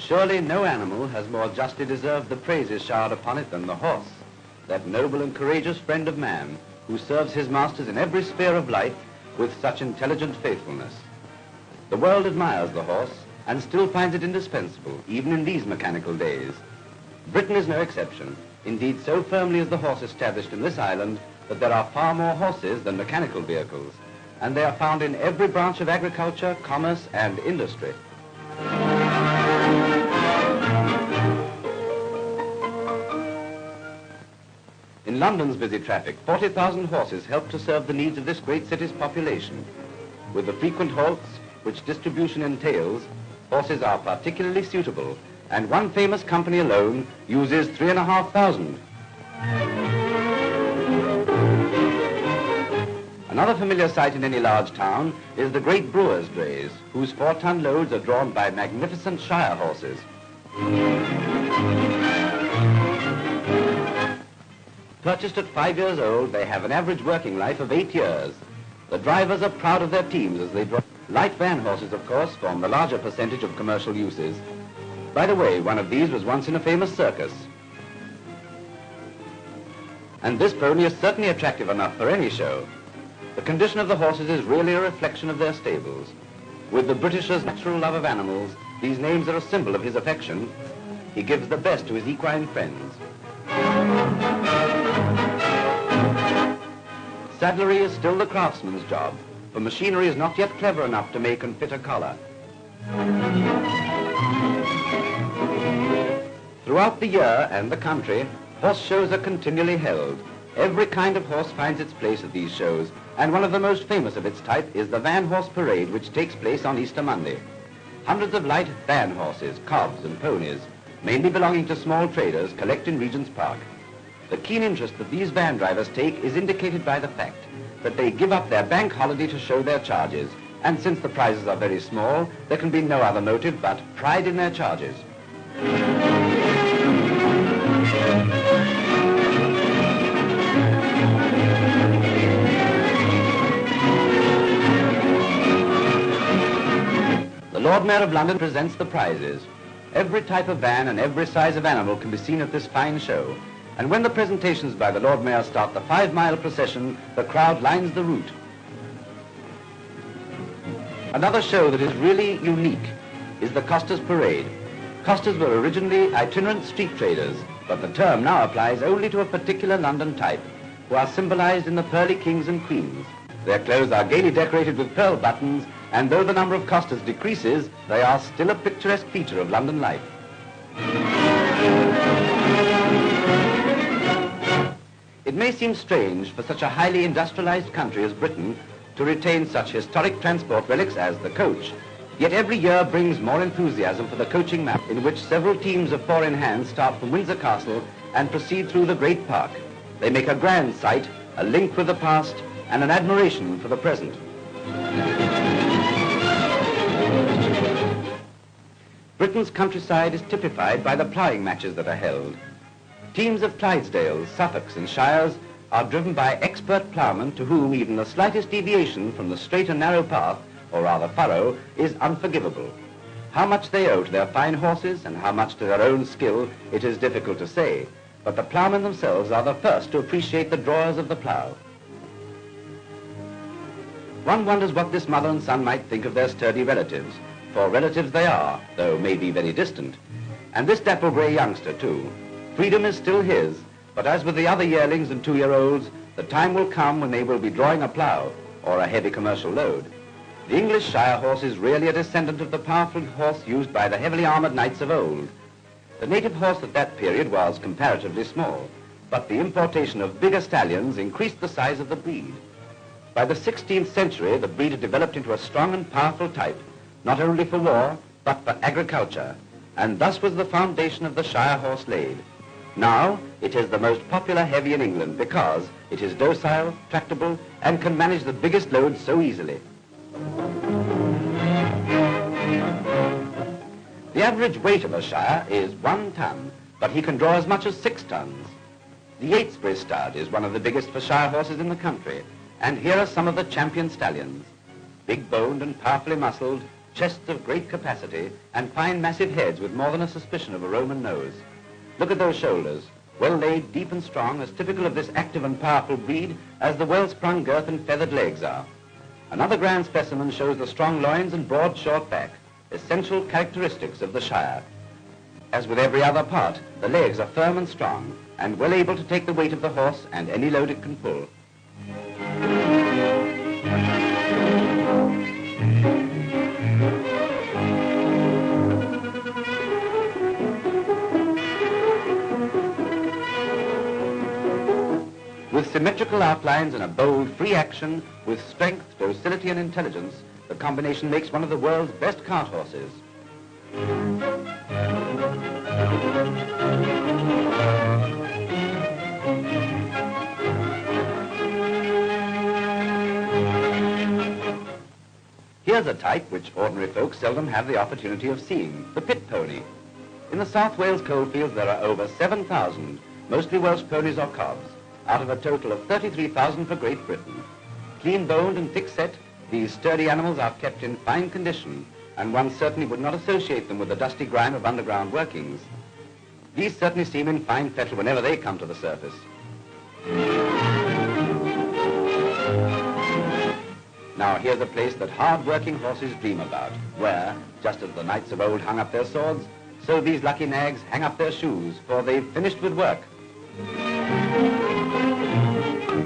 Surely no animal has more justly deserved the praises showered upon it than the horse, that noble and courageous friend of man, who serves his masters in every sphere of life with such intelligent faithfulness. The world admires the horse and still finds it indispensable, even in these mechanical days. Britain is no exception. Indeed, so firmly is the horse established in this island that there are far more horses than mechanical vehicles, and they are found in every branch of agriculture, commerce, and industry. In London's busy traffic, 40,000 horses help to serve the needs of this great city's population. With the frequent halts which distribution entails, horses are particularly suitable, and one famous company alone uses 3,500. Another familiar sight in any large town is the great brewers' drays, whose 4-ton loads are drawn by magnificent Shire horses. Purchased at 5 years old, they have an average working life of 8 years. The drivers are proud of their teams as they drive. Light van horses, of course, form the larger percentage of commercial uses. By the way, one of these was once in a famous circus. And this pony is certainly attractive enough for any show. The condition of the horses is really a reflection of their stables. With the Britisher's natural love of animals, these names are a symbol of his affection. He gives the best to his equine friends. Saddlery is still the craftsman's job, for machinery is not yet clever enough to make and fit a collar. Throughout the year and the country, horse shows are continually held. Every kind of horse finds its place at these shows, and one of the most famous of its type is the Van Horse Parade, which takes place on Easter Monday. Hundreds of light van horses, cobs and ponies, mainly belonging to small traders, collect in Regent's Park. The keen interest that these van drivers take is indicated by the fact that they give up their bank holiday to show their charges, and since the prizes are very small, there can be no other motive but pride in their charges. The Lord Mayor of London presents the prizes. Every type of van and every size of animal can be seen at this fine show. And when the presentations by the Lord Mayor start the 5-mile procession, the crowd lines the route. Another show that is really unique is the Costers' Parade. Costers were originally itinerant street traders, but the term now applies only to a particular London type, who are symbolized in the pearly kings and queens. Their clothes are gaily decorated with pearl buttons, and though the number of costers decreases, they are still a picturesque feature of London life. It may seem strange for such a highly industrialized country as Britain to retain such historic transport relics as the coach, yet every year brings more enthusiasm for the coaching map, in which several teams of 4 in hand start from Windsor Castle and proceed through the great park. They make a grand sight, a link with the past, and an admiration for the present. Britain's countryside is typified by the ploughing matches that are held. Teams of Clydesdales, Suffolks and Shires are driven by expert ploughmen to whom even the slightest deviation from the straight and narrow path, or rather furrow, is unforgivable. How much they owe to their fine horses and how much to their own skill, it is difficult to say, but the ploughmen themselves are the first to appreciate the drawers of the plough. One wonders what this mother and son might think of their sturdy relatives, for relatives they are, though maybe very distant. And this dapple grey youngster too. Freedom is still his, but as with the other yearlings and 2-year-olds, the time will come when they will be drawing a plough or a heavy commercial load. The English Shire horse is really a descendant of the powerful horse used by the heavily armoured knights of old. The native horse at that period was comparatively small, but the importation of bigger stallions increased the size of the breed. By the 16th century, the breed had developed into a strong and powerful type, not only for war, but for agriculture, and thus was the foundation of the Shire horse laid. Now, it is the most popular heavy in England because it is docile, tractable, and can manage the biggest loads so easily. The average weight of a Shire is 1 ton, but he can draw as much as 6 tons. The Yatesbury stud is one of the biggest for Shire horses in the country, and here are some of the champion stallions. Big-boned and powerfully muscled, chests of great capacity, and fine massive heads with more than a suspicion of a Roman nose. Look at those shoulders, well laid, deep and strong, as typical of this active and powerful breed as the well-sprung girth and feathered legs are. Another grand specimen shows the strong loins and broad short back, essential characteristics of the Shire. As with every other part, the legs are firm and strong, and well able to take the weight of the horse and any load it can pull. With symmetrical outlines and a bold, free action, with strength, docility and intelligence, the combination makes one of the world's best cart horses. Here's a type which ordinary folk seldom have the opportunity of seeing, the pit pony. In the South Wales coalfields there are over 7,000, mostly Welsh ponies or cobs, out of a total of 33,000 for Great Britain. Clean-boned and thick-set, these sturdy animals are kept in fine condition, and one certainly would not associate them with the dusty grime of underground workings. These certainly seem in fine fettle whenever they come to the surface. Now here's a place that hard-working horses dream about, where, just as the knights of old hung up their swords, so these lucky nags hang up their shoes, for they've finished with work.